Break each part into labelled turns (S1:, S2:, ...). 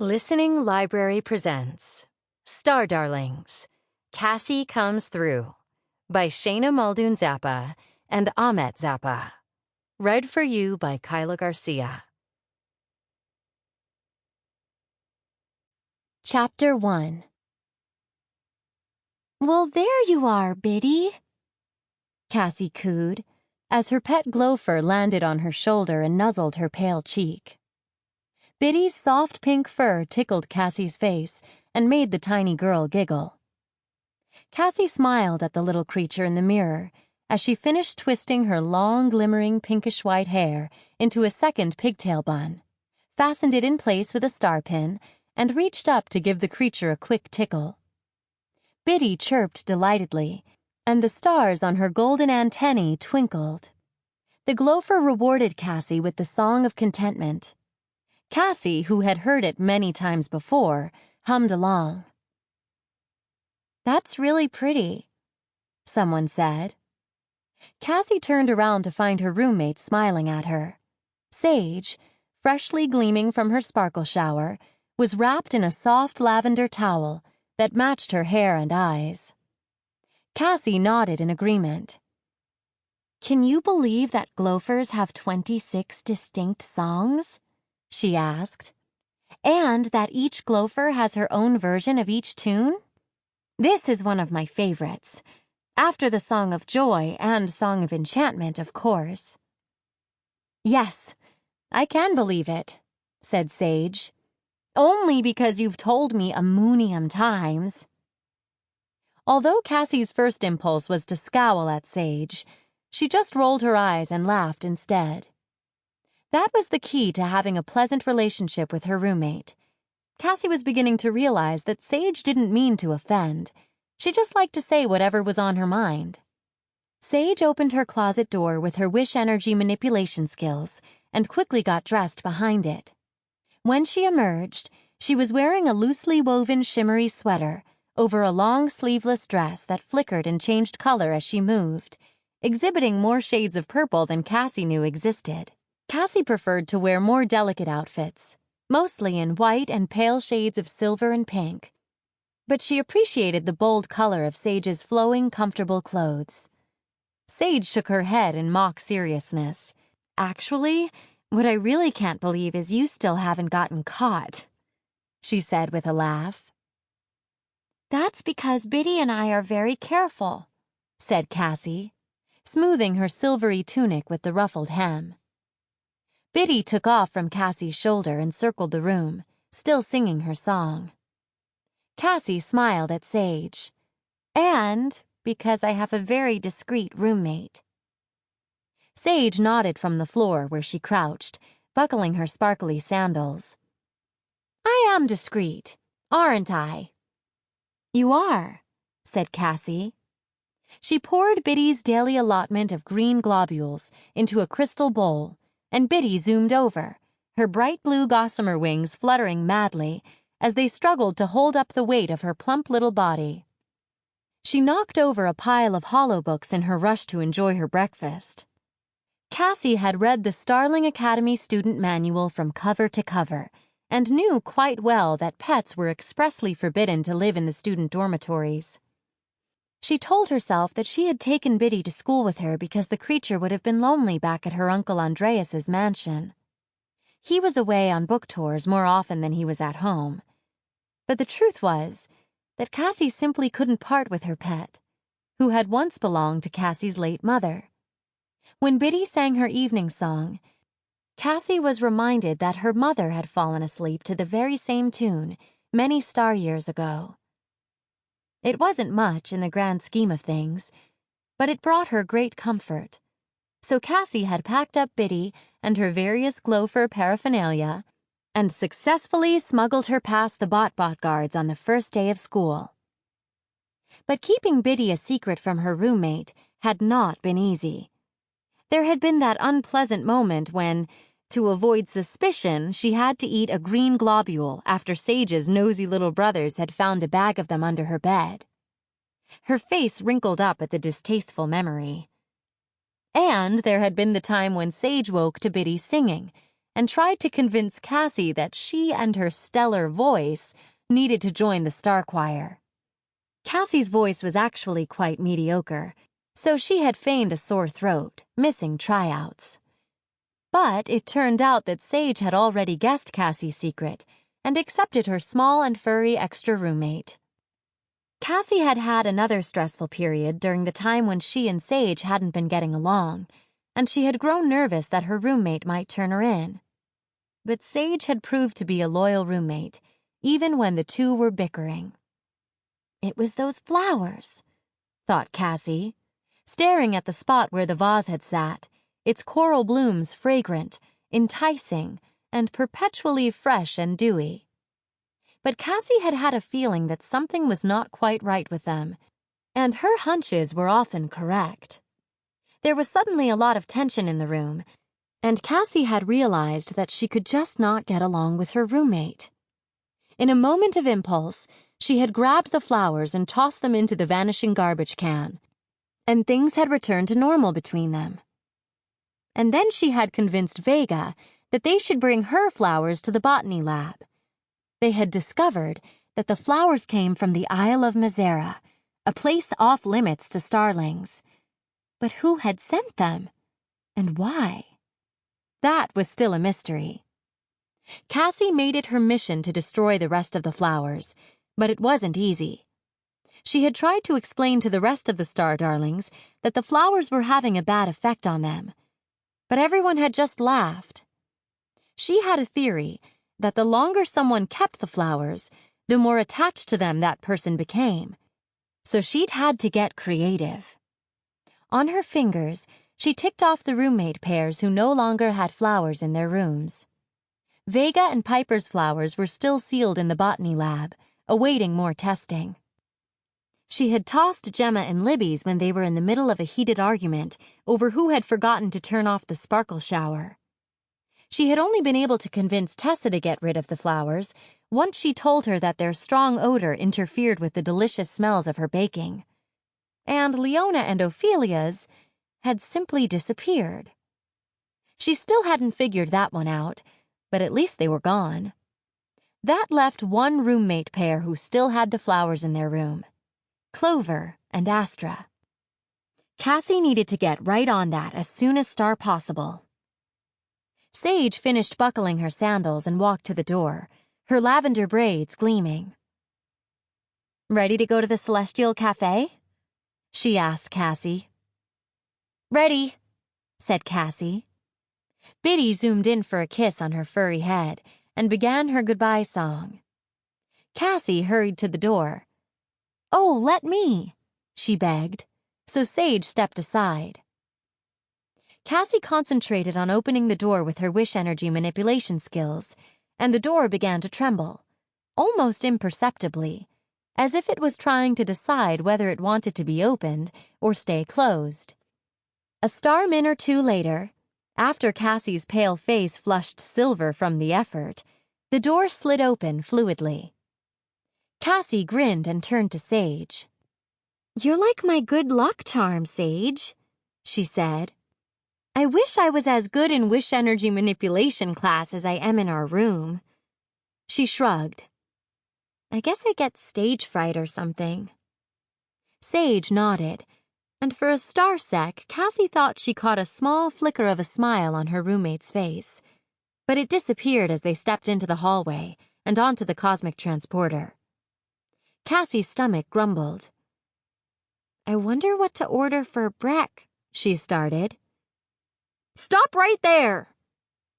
S1: Listening Library presents Star Darlings, Cassie Comes Through by Shayna Muldoon Zappa and Ahmet Zappa. Read for you by Kyla Garcia. Chapter 1. "Well, there you are, Biddy," Cassie cooed, as her pet gopher landed on her shoulder and nuzzled her pale cheek. Biddy's soft pink fur tickled Cassie's face and made the tiny girl giggle. Cassie smiled at the little creature in the mirror as she finished twisting her long, glimmering pinkish-white hair into a second pigtail bun, fastened it in place with a star pin, and reached up to give the creature a quick tickle. Biddy chirped delightedly, and the stars on her golden antennae twinkled. The gopher rewarded Cassie with the song of contentment. Cassie, who had heard it many times before, hummed along. "That's really pretty," someone said. Cassie turned around to find her roommate smiling at her. Sage, freshly gleaming from her sparkle shower, was wrapped in a soft lavender towel that matched her hair and eyes. Cassie nodded in agreement. "Can you believe that gophers have 26 distinct songs?" she asked. "And that each gopher has her own version of each tune? This is one of my favorites, after the Song of Joy and Song of Enchantment, of course." "Yes, I can believe it," said Sage. "Only because you've told me a moonium times." Although Cassie's first impulse was to scowl at Sage, she just rolled her eyes and laughed instead. That was the key to having a pleasant relationship with her roommate. Cassie was beginning to realize that Sage didn't mean to offend. She just liked to say whatever was on her mind. Sage opened her closet door with her wish energy manipulation skills and quickly got dressed behind it. When she emerged, she was wearing a loosely woven shimmery sweater over a long sleeveless dress that flickered and changed color as she moved, exhibiting more shades of purple than Cassie knew existed. Cassie preferred to wear more delicate outfits, mostly in white and pale shades of silver and pink, but she appreciated the bold color of Sage's flowing, comfortable clothes. Sage shook her head in mock seriousness. "Actually, what I really can't believe is you still haven't gotten caught," she said with a laugh. "That's because Biddy and I are very careful," said Cassie, smoothing her silvery tunic with the ruffled hem. Biddy took off from Cassie's shoulder and circled the room, still singing her song. Cassie smiled at Sage. "And because I have a very discreet roommate." Sage nodded from the floor where she crouched, buckling her sparkly sandals. "I am discreet, aren't I?" "You are," said Cassie. She poured Biddy's daily allotment of green globules into a crystal bowl, and Biddy zoomed over, her bright blue gossamer wings fluttering madly as they struggled to hold up the weight of her plump little body. She knocked over a pile of hollow books in her rush to enjoy her breakfast. Cassie had read the Starling Academy student manual from cover to cover and knew quite well that pets were expressly forbidden to live in the student dormitories. She told herself that she had taken Biddy to school with her because the creature would have been lonely back at her Uncle Andreas's mansion. He was away on book tours more often than he was at home. But the truth was that Cassie simply couldn't part with her pet, who had once belonged to Cassie's late mother. When Biddy sang her evening song, Cassie was reminded that her mother had fallen asleep to the very same tune many star years ago. It wasn't much in the grand scheme of things, but it brought her great comfort. So Cassie had packed up Biddy and her various gopher paraphernalia and successfully smuggled her past the bot guards on the first day of school. But keeping Biddy a secret from her roommate had not been easy. There had been that unpleasant moment when, to avoid suspicion, she had to eat a green globule after Sage's nosy little brothers had found a bag of them under her bed. Her face wrinkled up at the distasteful memory. And there had been the time when Sage woke to Biddy singing, and tried to convince Cassie that she and her stellar voice needed to join the Star Choir. Cassie's voice was actually quite mediocre, so she had feigned a sore throat, missing tryouts. But it turned out that Sage had already guessed Cassie's secret and accepted her small and furry extra roommate. Cassie had had another stressful period during the time when she and Sage hadn't been getting along, and she had grown nervous that her roommate might turn her in. But Sage had proved to be a loyal roommate, even when the two were bickering. It was those flowers, thought Cassie, staring at the spot where the vase had sat, its coral blooms fragrant, enticing, and perpetually fresh and dewy. But Cassie had had a feeling that something was not quite right with them, and her hunches were often correct. There was suddenly a lot of tension in the room, and Cassie had realized that she could just not get along with her roommate. In a moment of impulse, she had grabbed the flowers and tossed them into the vanishing garbage can, and things had returned to normal between them. And then she had convinced Vega that they should bring her flowers to the botany lab. They had discovered that the flowers came from the Isle of Mizera, a place off limits to starlings. But who had sent them? And why? That was still a mystery. Cassie made it her mission to destroy the rest of the flowers, but it wasn't easy. She had tried to explain to the rest of the star darlings that the flowers were having a bad effect on them, but everyone had just laughed. She had a theory that the longer someone kept the flowers, the more attached to them that person became, so she'd had to get creative. On her fingers, she ticked off the roommate pairs who no longer had flowers in their rooms. Vega and Piper's flowers were still sealed in the botany lab, awaiting more testing. She had tossed Gemma and Libby's when they were in the middle of a heated argument over who had forgotten to turn off the sparkle shower. She had only been able to convince Tessa to get rid of the flowers once she told her that their strong odor interfered with the delicious smells of her baking. And Leona and Ophelia's had simply disappeared. She still hadn't figured that one out, but at least they were gone. That left one roommate pair who still had the flowers in their room, Clover and Astra. Cassie needed to get right on that as soon as possible. Sage finished buckling her sandals and walked to the door, her lavender braids gleaming. "Ready to go to the Celestial Cafe?" she asked Cassie. "Ready," said Cassie. Biddy zoomed in for a kiss on her furry head and began her goodbye song. Cassie hurried to the door. "Oh, let me," she begged, so Sage stepped aside. Cassie concentrated on opening the door with her wish energy manipulation skills, and the door began to tremble, almost imperceptibly, as if it was trying to decide whether it wanted to be opened or stay closed. A starmin or two later, after Cassie's pale face flushed silver from the effort, the door slid open fluidly. Cassie grinned and turned to Sage. "You're like my good luck charm, Sage," she said. "I wish I was as good in wish energy manipulation class as I am in our room." She shrugged. "I guess I get stage fright or something." Sage nodded, and for a star sec, Cassie thought she caught a small flicker of a smile on her roommate's face, but it disappeared as they stepped into the hallway and onto the cosmic transporter. Cassie's stomach grumbled. "I wonder what to order for Breck," she started. "Stop right there!"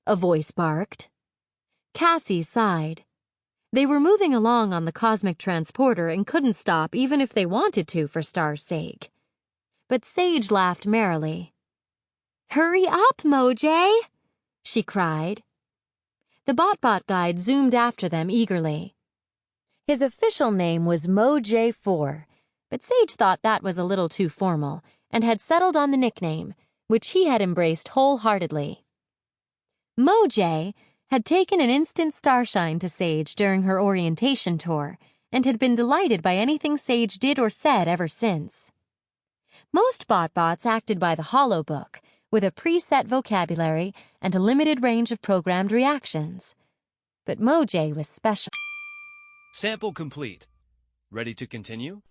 S1: a voice barked. Cassie sighed. They were moving along on the cosmic transporter and couldn't stop even if they wanted to for Star's sake. But Sage laughed merrily. "Hurry up, Moj!" she cried. The BotBot guide zoomed after them eagerly. His official name was Moj4, but Sage thought that was a little too formal and had settled on the nickname, which he had embraced wholeheartedly. Moj had taken an instant starshine to Sage during her orientation tour and had been delighted by anything Sage did or said ever since. Most BotBots acted by the holobook, with a preset vocabulary and a limited range of programmed reactions. But Moj was special.
S2: Sample complete. Ready to continue?